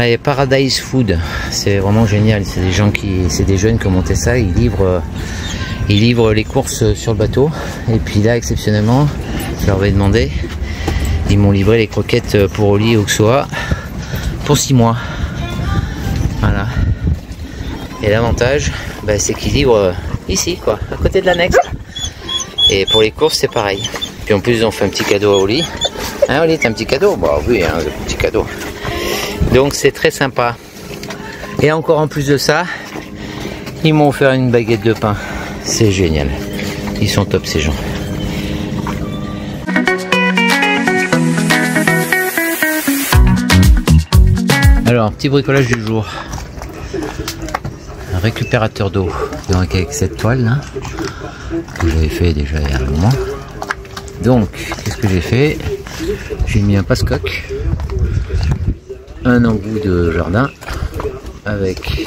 Allez, Paradise Food, c'est vraiment génial. C'est des gens c'est des jeunes qui ont monté ça. Ils livrent les courses sur le bateau. Et puis là, exceptionnellement, je leur avais demandé, ils m'ont livré les croquettes pour Oli et Auxois pour 6 mois. Voilà. Et l'avantage, bah, c'est qu'ils livrent ici, quoi, à côté de l'annexe. Et pour les courses, c'est pareil. Puis en plus, ils ont fait un petit cadeau à Oli. Hein, Oli, t'as un petit cadeau? Bah oui, hein, un petit cadeau. Donc c'est très sympa. Et encore en plus de ça, ils m'ont offert une baguette de pain. C'est génial. Ils sont top ces gens. Alors, petit bricolage du jour. Un récupérateur d'eau. Donc avec cette toile là, que j'avais fait déjà il y a un moment. Donc, qu'est-ce que j'ai fait? J'ai mis un passe-coque, un embout de jardin avec,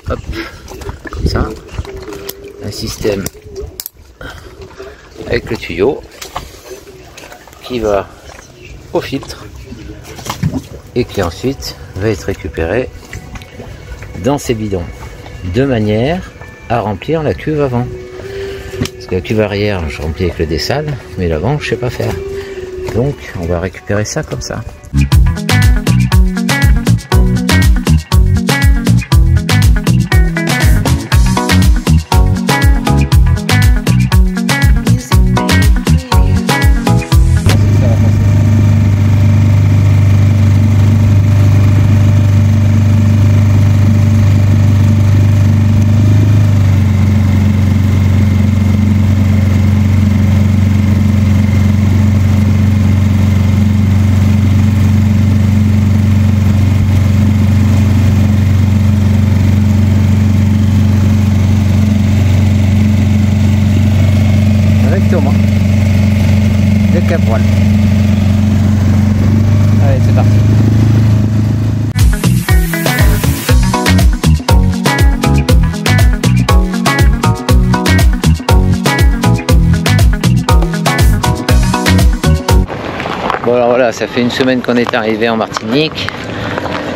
hop, comme ça, un système avec le tuyau qui va au filtre et qui ensuite va être récupéré dans ces bidons de manière à remplir la cuve avant. Parce que la cuve arrière je remplis avec le dessal, mais l'avant je sais pas faire. Donc on va récupérer ça comme ça. Le cap voile. Allez, c'est parti. Bon alors voilà, ça fait une semaine qu'on est arrivé en Martinique.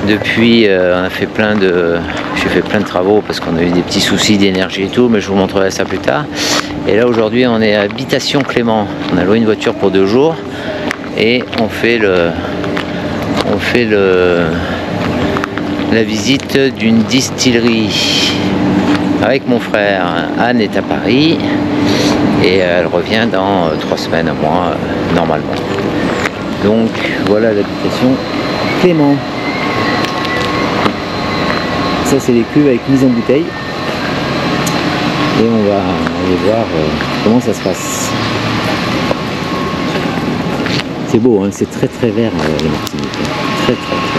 Depuis, on a fait j'ai fait plein de travaux parce qu'on a eu des petits soucis d'énergie et tout, mais je vous montrerai ça plus tard. Et là aujourd'hui on est à Habitation Clément. On a loué une voiture pour 2 jours et on fait la visite d'une distillerie avec mon frère. Anne est à Paris et elle revient dans 3 semaines, à mois normalement. Donc voilà l'habitation Clément. Ça c'est les cuves avec mise en bouteille. Et on va aller voir comment ça se passe. C'est beau, hein, c'est très très vert les Martiniques. Très très vert.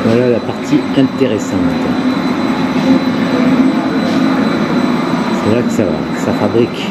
Voilà la partie intéressante. C'est là que ça va, ça fabrique.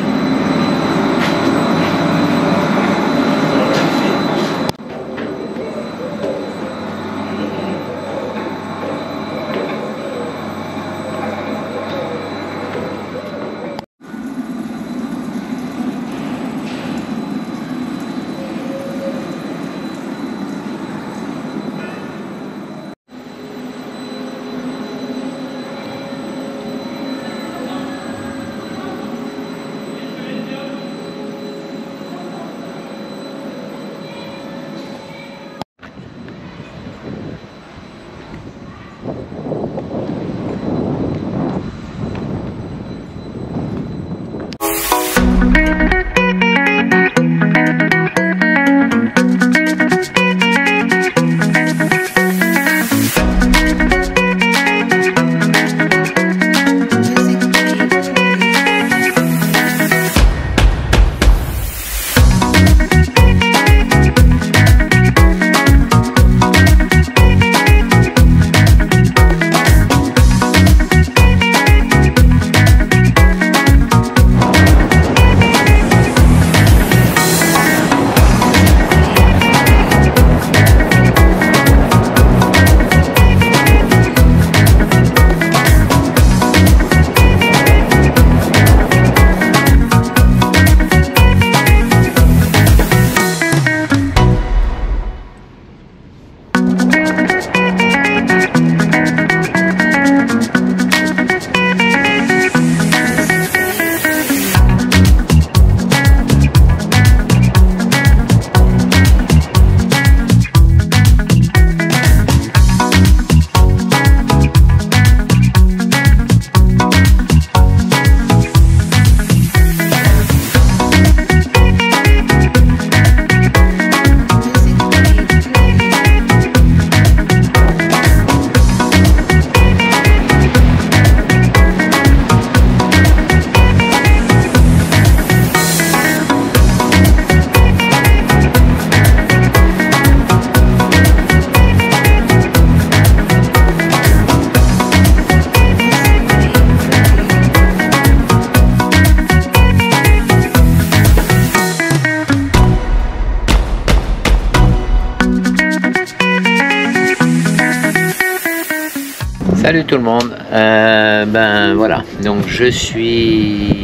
tout le monde. Ben voilà, donc je suis...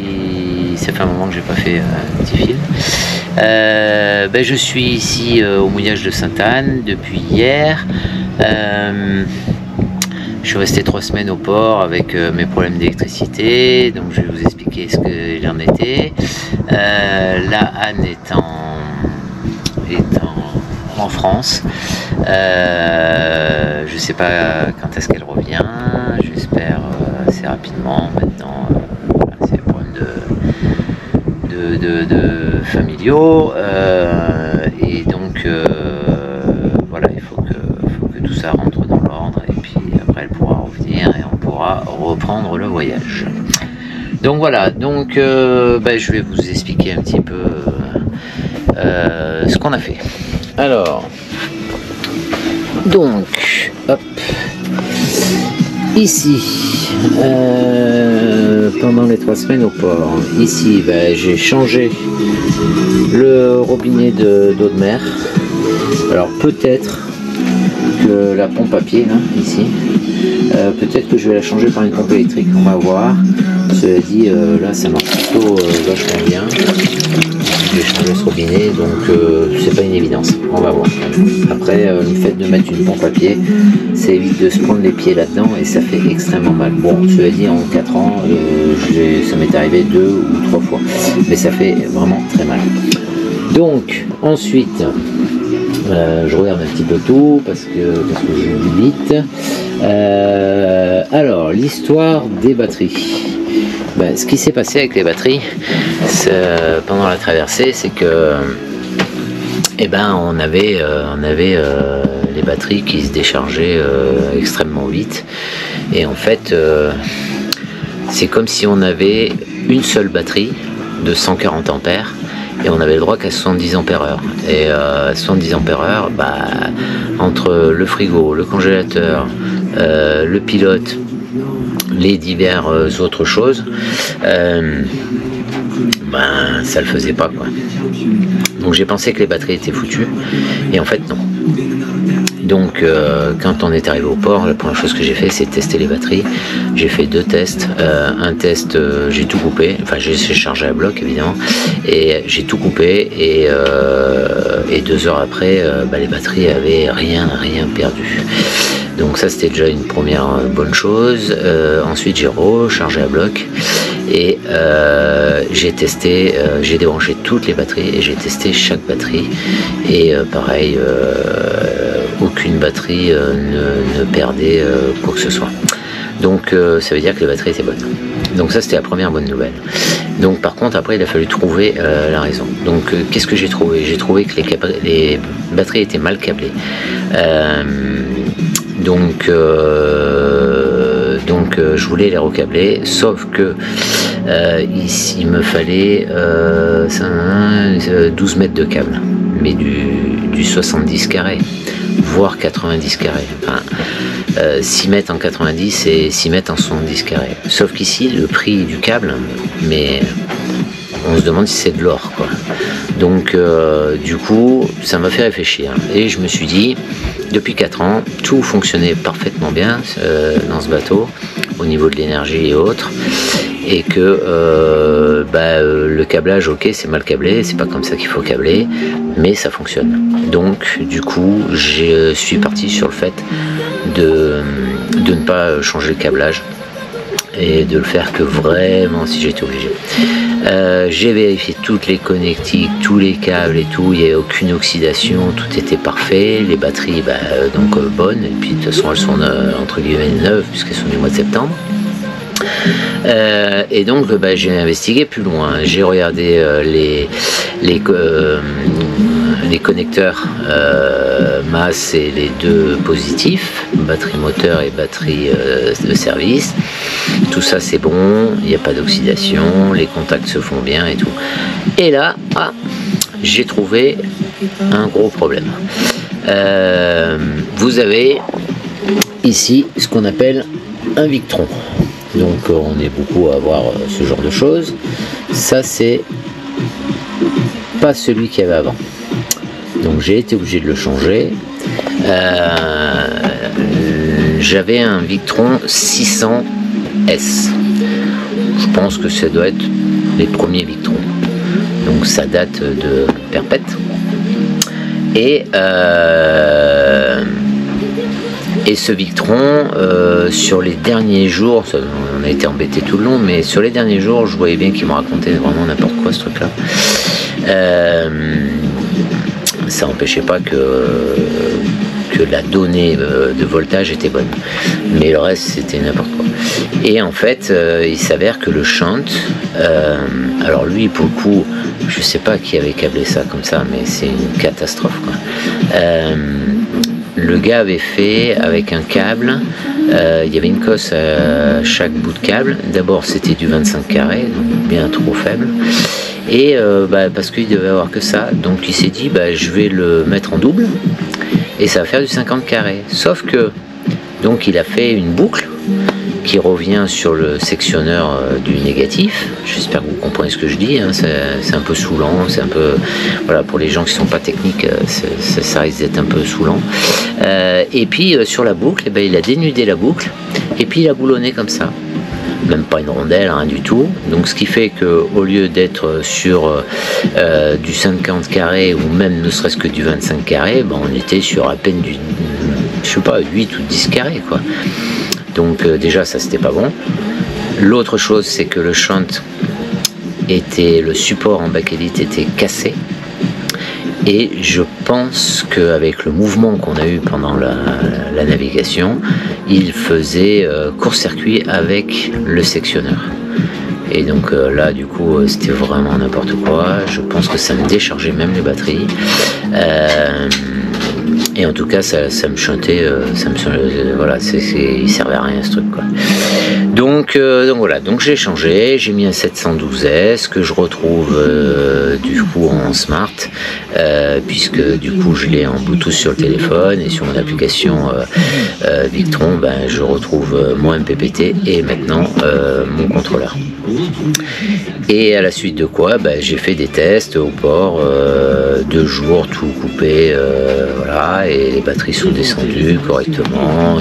Ça fait un moment que j'ai pas fait un petit film. Ben, je suis ici au mouillage de Sainte-Anne depuis hier. Je suis resté 3 semaines au port avec mes problèmes d'électricité, donc je vais vous expliquer ce qu'il en était. Là, Anne est en France. Je sais pas quand est-ce qu'elle revient, j'espère assez rapidement. Maintenant, voilà, c'est des problèmes de familiaux, et donc voilà, il faut que tout ça rentre dans l'ordre, et puis après elle pourra revenir et on pourra reprendre le voyage. Donc voilà, donc ben, je vais vous expliquer un petit peu ce qu'on a fait. Alors, donc, hop, ici, pendant les 3 semaines au port, ici, ben, j'ai changé le robinet d'eau de mer. Alors peut-être que la pompe à pied, là, ici, peut-être que je vais la changer par une pompe électrique, on va voir. Cela dit, là ça marche plutôt vachement bien. Je vais changer ce robinet, donc c'est pas une évidence, on va voir. Après, le fait de mettre une pompe à pied, ça évite de se prendre les pieds là-dedans et ça fait extrêmement mal. Bon, cela dit, en 4 ans, ça m'est arrivé 2 ou 3 fois, mais ça fait vraiment très mal. Donc, ensuite, je regarde un petit peu tout parce que je vais vite. Alors, l'histoire des batteries. Ben, ce qui s'est passé avec les batteries pendant la traversée, c'est que eh ben, on avait les batteries qui se déchargeaient extrêmement vite. Et en fait, c'est comme si on avait une seule batterie de 140 ampères. Et on avait le droit qu'à 70 ampères-heure. Et 70 ampères-heure, bah, entre le frigo, le congélateur, le pilote, les diverses autres choses, ben, ça le faisait pas, quoi. Donc j'ai pensé que les batteries étaient foutues, et en fait non. Donc quand on est arrivé au port, la première chose que j'ai fait, c'est tester les batteries. J'ai fait 2 tests. Un test, j'ai tout coupé, enfin j'ai chargé à bloc évidemment, et j'ai tout coupé, et 2 heures après, bah, les batteries avaient rien perdu. Donc ça c'était déjà une première bonne chose. Ensuite j'ai rechargé à bloc et j'ai testé, j'ai débranché toutes les batteries et j'ai testé chaque batterie, et pareil, aucune batterie ne perdait quoi que ce soit. Donc ça veut dire que les batteries étaient bonnes. Donc ça c'était la première bonne nouvelle. Donc par contre après il a fallu trouver la raison. Donc qu'est-ce que j'ai trouvé? J'ai trouvé que les batteries étaient mal câblées. Donc je voulais les recabler, sauf que ici il me fallait 12 mètres de câble, mais du 70 carré, voire 90 carré. Enfin, 6 mètres en 90 et 6 mètres en 70 carré. Sauf qu'ici le prix du câble, mais on se demande si c'est de l'or, quoi. Donc du coup ça m'a fait réfléchir et je me suis dit, depuis 4 ans tout fonctionnait parfaitement bien dans ce bateau au niveau de l'énergie et autres, et que le câblage, ok, c'est mal câblé, c'est pas comme ça qu'il faut câbler, mais ça fonctionne. Donc du coup je suis parti sur le fait de ne pas changer le câblage et de le faire que vraiment si j'étais obligé. J'ai vérifié toutes les connectiques, tous les câbles et tout, il n'y avait aucune oxydation, tout était parfait, les batteries donc bonnes, et puis de toute façon elles sont entre guillemets neuves puisqu'elles sont du mois de septembre. Et donc j'ai investigué plus loin, j'ai regardé les connecteurs masse et les 2 positifs, batterie moteur et batterie de service. Tout ça c'est bon, il n'y a pas d'oxydation, les contacts se font bien et tout. Et là, j'ai trouvé un gros problème. Vous avez ici ce qu'on appelle un Victron. Donc on est beaucoup à avoir ce genre de choses. Ça c'est pas celui qu'il y avait avant. Donc j'ai été obligé de le changer. j'avais un Victron 600S. Je pense que ça doit être les premiers Victrons. Donc ça date de perpète. Et ce Victron, sur les derniers jours, on a été embêté tout le long, mais sur les derniers jours, je voyais bien qu'il me racontait vraiment n'importe quoi ce truc-là. Ça n'empêchait pas que la donnée de voltage était bonne, mais le reste c'était n'importe quoi. Et en fait, il s'avère que le shunt, alors lui pour le coup, je sais pas qui avait câblé ça comme ça, mais c'est une catastrophe, quoi. Le gars avait fait avec un câble, il y avait une cosse à chaque bout de câble. D'abord c'était du 25 carrés, donc bien trop faible. Et parce qu'il devait avoir que ça, donc il s'est dit je vais le mettre en double et ça va faire du 50 carrés. Sauf que donc il a fait une boucle qui revient sur le sectionneur du négatif. J'espère que vous comprenez ce que je dis, hein. C'est un peu saoulant, c'est un peu, voilà, pour les gens qui sont pas techniques, ça risque d'être un peu saoulant. Et puis sur la boucle, il a dénudé la boucle et puis il a boulonné comme ça. Même pas une rondelle, rien du tout. Donc ce qui fait que au lieu d'être sur du 50 carrés ou même ne serait-ce que du 25 carrés, on était sur à peine du, je sais pas, 8 ou 10 carrés, quoi. Donc déjà ça c'était pas bon. L'autre chose c'est que le shunt le support en bakélite était cassé. Et je pense qu'avec le mouvement qu'on a eu pendant la navigation, il faisait court-circuit avec le sectionneur. Et donc là, du coup, c'était vraiment n'importe quoi. Je pense que ça me déchargeait même les batteries. Et en tout cas, ça me chantait, voilà, il servait à rien ce truc, quoi. Donc voilà, donc j'ai changé, j'ai mis un 712S que je retrouve du coup en smart, puisque du coup je l'ai en Bluetooth sur le téléphone et sur mon application Victron, je retrouve mon MPPT et maintenant mon contrôleur. Et à la suite de quoi, j'ai fait des tests au port, 2 jours tout coupé, voilà, et les batteries sont descendues correctement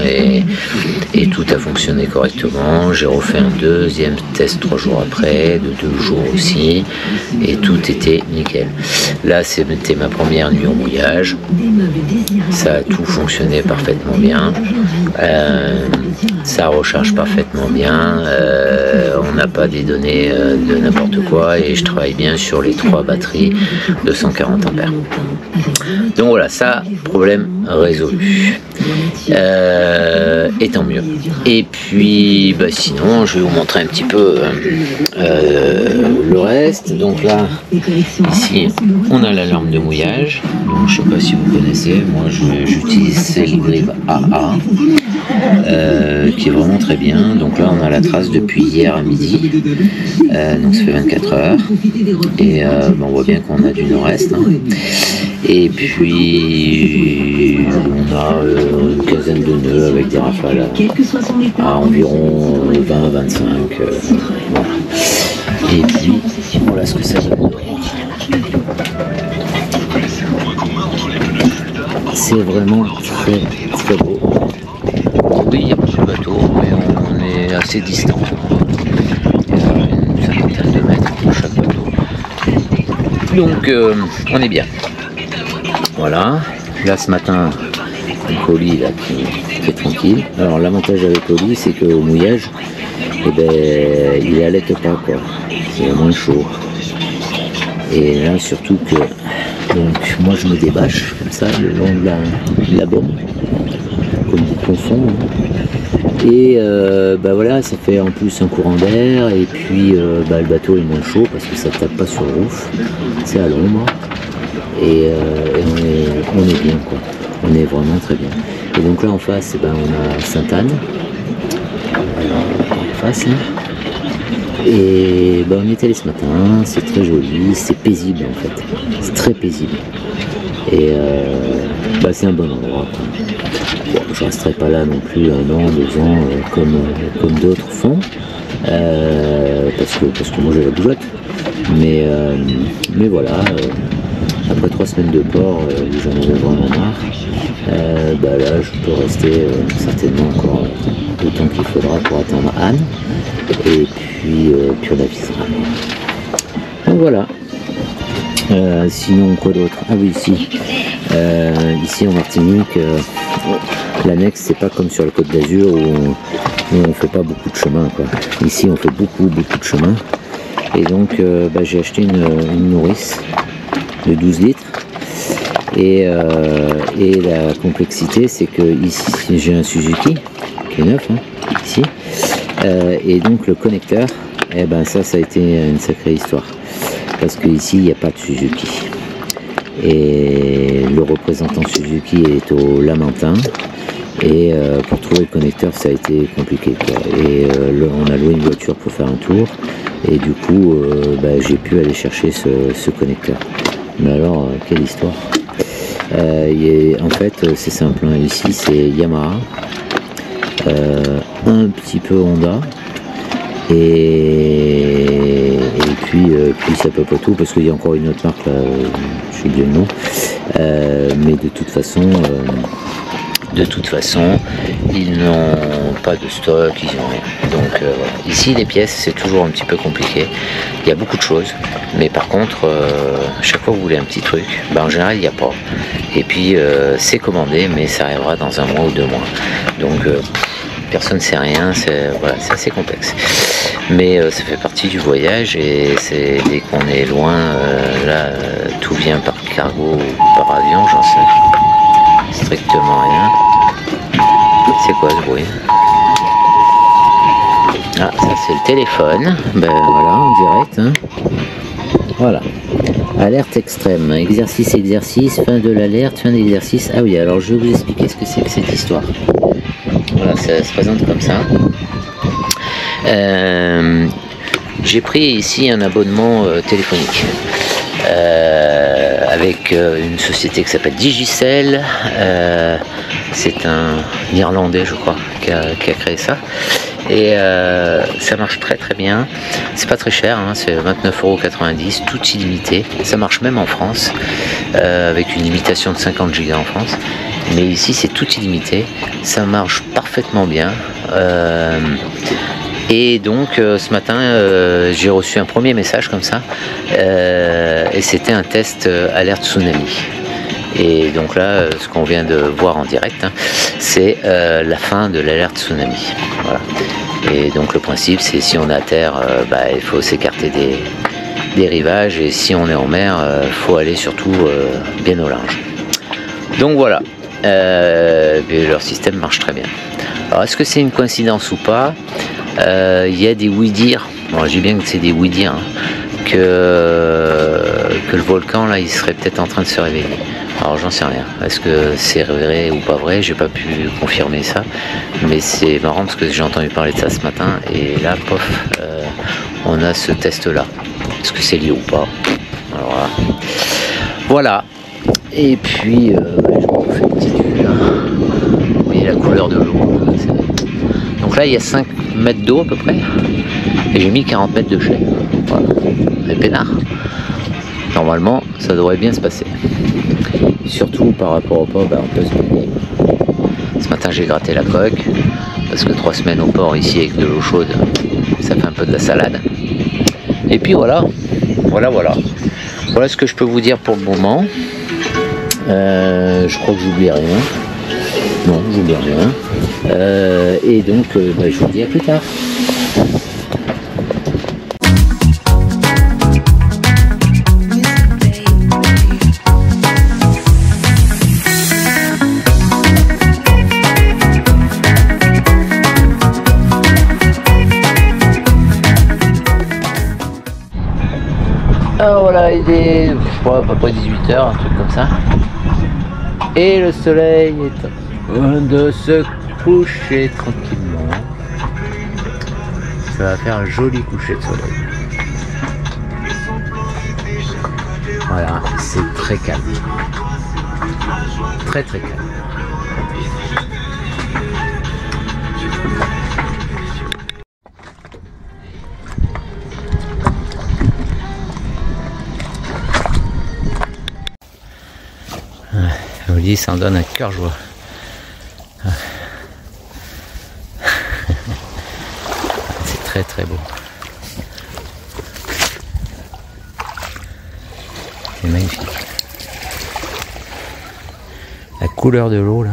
et tout a fonctionné correctement. J'ai refait un deuxième test 3 jours après, de 2 jours aussi, et tout était nickel. Là, c'était ma première nuit au mouillage. Ça a tout fonctionné parfaitement bien. Ça recharge parfaitement bien. On n'a pas des données de n'importe quoi et je travaille bien sur les 3 batteries de 140 ampères. Donc voilà, ça, problème résolu. Et tant mieux. Et puis sinon je vais vous montrer un petit peu le reste. Donc là, ici on a l'alarme de mouillage. Donc je sais pas si vous connaissez, moi j'utilise Cellgrip AA, qui est vraiment très bien. Donc là on a la trace depuis hier à midi, donc ça fait 24 heures et on voit bien qu'on a du nord-est, hein. Et puis on a une quinzaine de nœuds avec des rafales à environ 20-25, voilà. Et puis voilà ce que ça donne. C'est vraiment très très beau. Oui, il y a beaucoup de bateaux, mais on est assez distant. Il y a une cinquantaine de mètres pour chaque bateau. Donc on est bien. Voilà, là ce matin, le colis là qui est tranquille. Alors l'avantage avec le colis, c'est qu'au mouillage, il allait pas, quoi. C'est moins chaud. Et là surtout que donc moi je me débâche comme ça le long de la bombe, comme du plafond. Et voilà, ça fait en plus un courant d'air et puis le bateau est moins chaud parce que ça tape pas sur le roof, c'est à l'ombre. Et on est bien, quoi. On est vraiment très bien. Et donc là en face, on a Sainte-Anne. En face là. Et on y est allé ce matin, c'est très joli, c'est paisible en fait. C'est très paisible. Et c'est un bon endroit, quoi. Bon, je resterai pas là non plus 1 an, 2 ans comme d'autres font. Parce que moi j'ai la bougeotte. Mais voilà. après 3 semaines de port, ils en avaient vraiment marre. Là je peux rester certainement encore le temps qu'il faudra pour atteindre Anne, et puis on avisera. Donc voilà. Sinon quoi d'autre? Ah oui, ici en Martinique, l'annexe c'est pas comme sur la Côte d'Azur où on fait pas beaucoup de chemin, quoi. Ici on fait beaucoup de chemin, et donc j'ai acheté une nourrice de 12 litres, et la complexité c'est que ici j'ai un Suzuki qui est neuf, hein, ici, et donc le connecteur, ça a été une sacrée histoire, parce que ici il n'y a pas de Suzuki, et le représentant Suzuki est au Lamentin, et pour trouver le connecteur ça a été compliqué, quoi. Et on a loué une voiture pour faire un tour, et du coup j'ai pu aller chercher ce connecteur. Mais alors quelle histoire. En fait c'est simple, hein. Ici c'est Yamaha, un petit peu Honda, et puis ça peut pas tout, parce qu'il y a encore une autre marque là, j'ai oublié le nom, mais de toute façon ils n'ont pas de stock, ils n'ont rien. Donc voilà. Ici les pièces c'est toujours un petit peu compliqué, il y a beaucoup de choses, mais par contre chaque fois que vous voulez un petit truc, en général il n'y a pas, et puis c'est commandé, mais ça arrivera dans 1 mois ou 2 mois, donc personne ne sait rien, c'est assez complexe, mais ça fait partie du voyage, et c'est dès qu'on est loin, tout vient par cargo ou par avion, j'en sais strictement rien. C'est quoi ce bruit? Ah, ça c'est le téléphone, voilà, en direct, hein. Voilà, alerte extrême, exercice, fin de l'alerte, fin d'exercice. Ah oui, alors je vais vous expliquer ce que c'est que cette histoire. Voilà, ça se présente comme ça. J'ai pris ici un abonnement téléphonique avec une société qui s'appelle Digicel. C'est un Irlandais, je crois, qui a créé ça, et ça marche très bien. C'est pas très cher, hein, c'est 29,90 €, tout illimité. Ça marche même en France, avec une limitation de 50 Go en France, mais ici c'est tout illimité. Ça marche parfaitement bien. Et donc ce matin j'ai reçu un premier message comme ça, et c'était un test alerte tsunami. Et donc là, ce qu'on vient de voir en direct, hein, c'est la fin de l'alerte tsunami. Voilà. Et donc le principe, c'est si on est à terre, il faut s'écarter des rivages, et si on est en mer, il faut aller surtout bien au large. Donc voilà, leur système marche très bien. Alors est-ce que c'est une coïncidence ou pas? Il y a des oui-dire, bon, je dis bien que c'est des oui-dire, hein, que le volcan là il serait peut-être en train de se réveiller. Alors j'en sais rien, est-ce que c'est vrai ou pas vrai, j'ai pas pu confirmer ça, mais c'est marrant parce que j'ai entendu parler de ça ce matin, et là pof, on a ce test là, est-ce que c'est lié ou pas? Alors voilà, et puis je vous fais une petite vue là. Vous voyez la couleur de l'eau, donc là il y a 5 mètres d'eau à peu près, et j'ai mis 40 mètres de chai. Voilà, c'est peinard. Normalement ça devrait bien se passer, surtout par rapport au port, on peut se baigner. Ce matin j'ai gratté la coque, parce que 3 semaines au port ici avec de l'eau chaude, ça fait un peu de la salade. Et puis voilà ce que je peux vous dire pour le moment. Je crois que j'oublie rien. Non, j'oublie rien. Et donc je vous dis à plus tard. Alors voilà, il est à peu près 18 h, un truc comme ça. Et le soleil est en train de se coucher tranquillement. Ça va faire un joli coucher de soleil. Voilà, c'est très calme. Très calme. dit ça en donne un cœur joie. C'est très très beau. C'est magnifique. La couleur de l'eau là.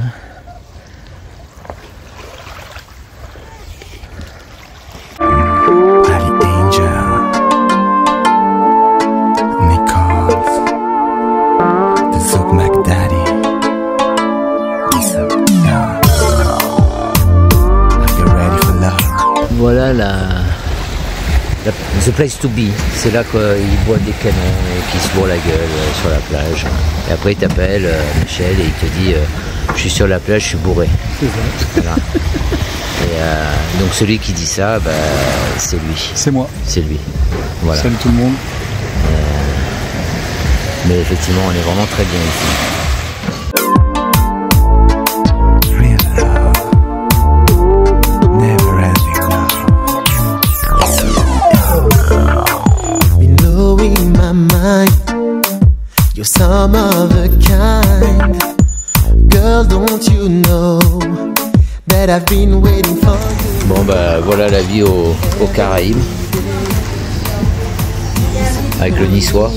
Voilà the place to be. C'est là qu'ils boivent des canons et qu'ils se bourrent la gueule sur la plage. Et après il t'appelle Michel et il te dit je suis sur la plage, je suis bourré. Voilà. Et donc celui qui dit ça, bah, c'est lui. C'est moi. C'est lui. Voilà. Salut tout le monde. Mais effectivement, on est vraiment très bien ici. You're some other kind. Girl, don't you know that I've been waiting for you. Bon bah voilà la vie aux Caraïbes. Avec le niçois.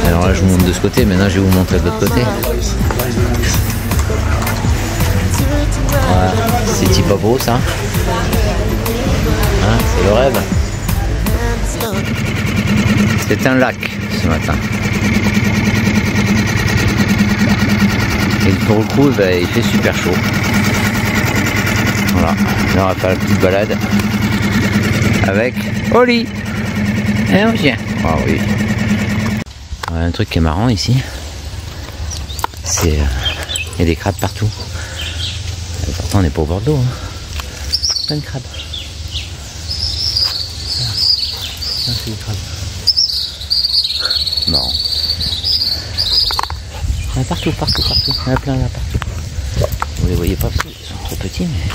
Alors là je vous montre de ce côté, maintenant je vais vous montrer de l'autre côté. Voilà, c'est pas beau ça. Hein, c'est le rêve. C'est un lac ce matin. Et pour le coup, bah, il fait super chaud. Voilà. Là, on va faire la petite balade avec Oli. Et on vient. Ah oui. Voilà, un truc qui est marrant ici, c'est il y a des crabes partout. Et pourtant, on n'est pas au bord de l'eau. Hein. Plein de crabes. Là, c'est des crabes. Non. Il y en a partout. Il y en a plein là partout. Vous les voyez pas parce qu'ils sont trop petits, mais.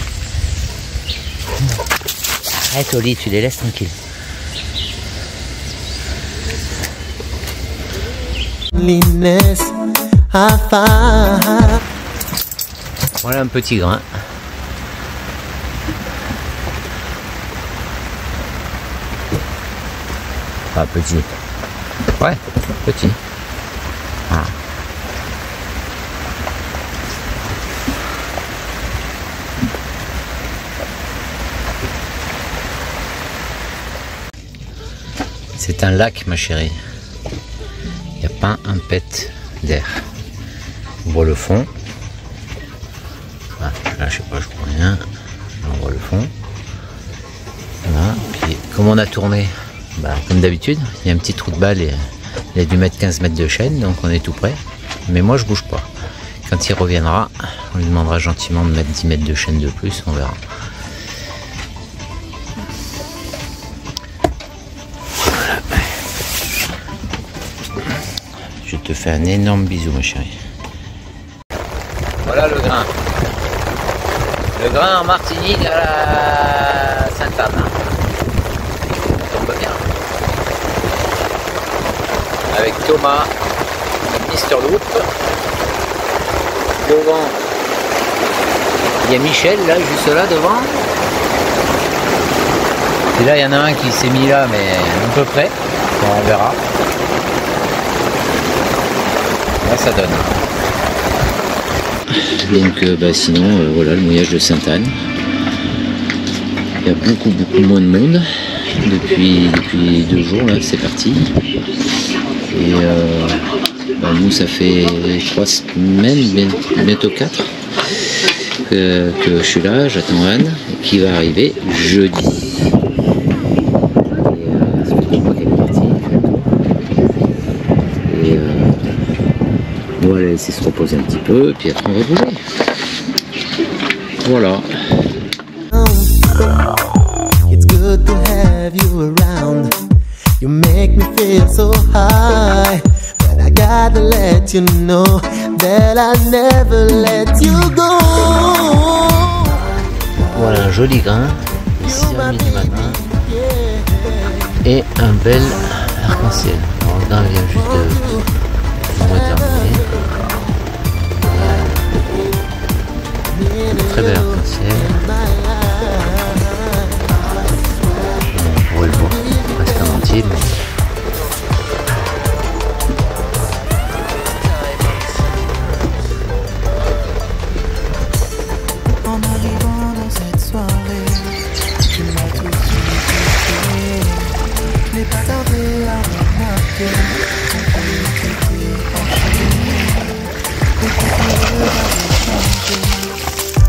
Arrête Oli, tu les laisses tranquilles. Voilà un petit grain. Pas petit. Ouais, petit. Ah. C'est un lac, ma chérie. Il n'y a pas un pet d'air. On voit le fond. Ah, là, je sais pas, je vois rien. On voit le fond. Voilà. Puis, comme on a tourné, bah, comme d'habitude, il y a un petit trou de balle et il a dû mettre 15 mètres de chaîne, donc on est tout près. Mais moi, je bouge pas. Quand il reviendra, on lui demandera gentiment de mettre 10 mètres de chaîne de plus, on verra. Je te fais un énorme bisou, ma chérie. Voilà le grain. Le grain en Martinique à la Sainte-Anne. Ça tombe bien. Avec Thomas, Mister Loop. Devant, il y a Michel, là, juste là, devant. Et là, il y en a un qui s'est mis là, mais à peu près. Bon, on verra. Là, ça donne. Donc, bah, sinon, voilà, le mouillage de Sainte-Anne. Il y a beaucoup moins de monde. Depuis 2 jours, là, c'est parti. Et bah, nous, ça fait 3 semaines, bientôt 4, que je suis là. J'attends Anne, qui va arriver jeudi. Et ça fait 2 mois qu'elle est partie. Et on va la laisser se reposer un petit peu, puis après on va bouger. Voilà. It's good to have you around. You make me feel so high. But I gotta let you know that I never let you go. Voilà un joli grain, 6h30 du matin. Et un bel arc-en-ciel. Alors le grain vient juste de terminer.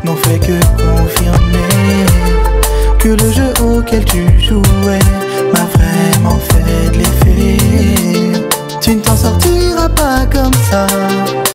n'ont fait que confirmer que le jeu auquel tu jouais